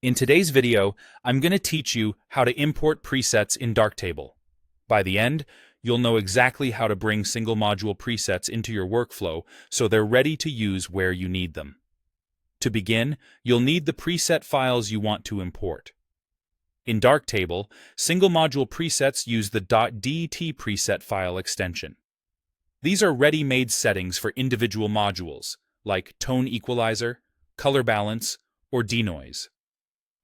In today's video, I'm going to teach you how to import presets in Darktable. By the end, you'll know exactly how to bring single module presets into your workflow so they're ready to use where you need them. To begin, you'll need the preset files you want to import. In Darktable, single module presets use the .det preset file extension. These are ready-made settings for individual modules, like tone equalizer, color balance, or denoise.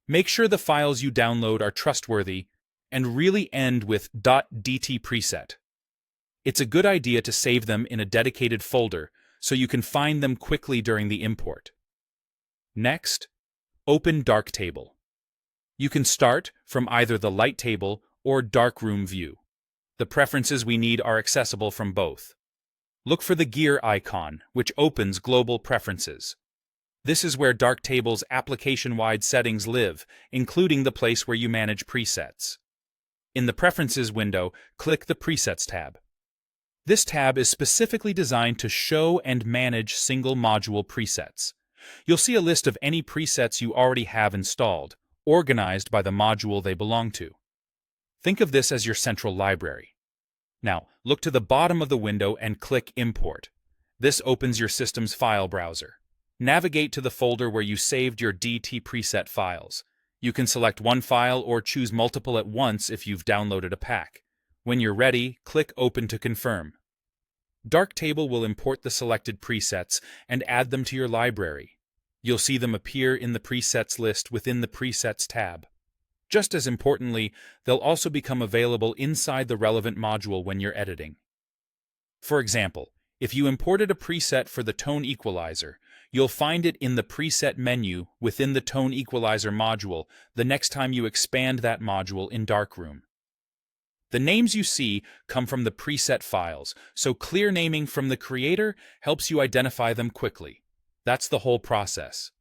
Make sure the files you download are trustworthy and really end with .det preset. It's a good idea to save them in a dedicated folder so you can find them quickly during the import. Next, open Darktable. You can start from either the Light Table or Darkroom view. The preferences we need are accessible from both. Look for the gear icon, which opens Global Preferences. This is where Darktable's application-wide settings live, including the place where you manage presets. In the Preferences window, click the Presets tab. This tab is specifically designed to show and manage single module presets. You'll see a list of any presets you already have installed, organized by the module they belong to. Think of this as your central library. Now, look to the bottom of the window and click Import. This opens your system's file browser. Navigate to the folder where you saved your DT preset files. You can select one file or choose multiple at once if you've downloaded a pack. When you're ready, click Open to confirm. Darktable will import the selected presets and add them to your library. You'll see them appear in the presets list within the Presets tab. Just as importantly, they'll also become available inside the relevant module when you're editing. For example, if you imported a preset for the tone equalizer, you'll find it in the preset menu within the tone equalizer module the next time you expand that module in Darkroom. The names you see come from the preset files, so clear naming from the creator helps you identify them quickly. That's the whole process.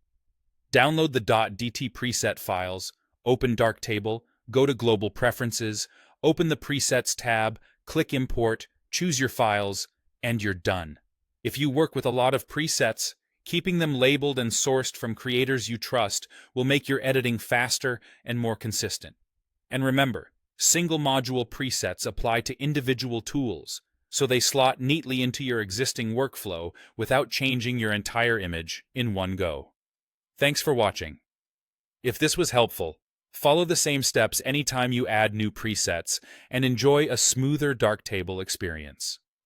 Download the .det preset files, open Darktable, go to Global Preferences, open the Presets tab, click Import, choose your files, and you're done. If you work with a lot of presets, keeping them labeled and sourced from creators you trust will make your editing faster and more consistent. And remember, single module presets apply to individual tools, so they slot neatly into your existing workflow without changing your entire image in one go. Thanks for watching. If this was helpful, follow the same steps anytime you add new presets and enjoy a smoother Darktable experience.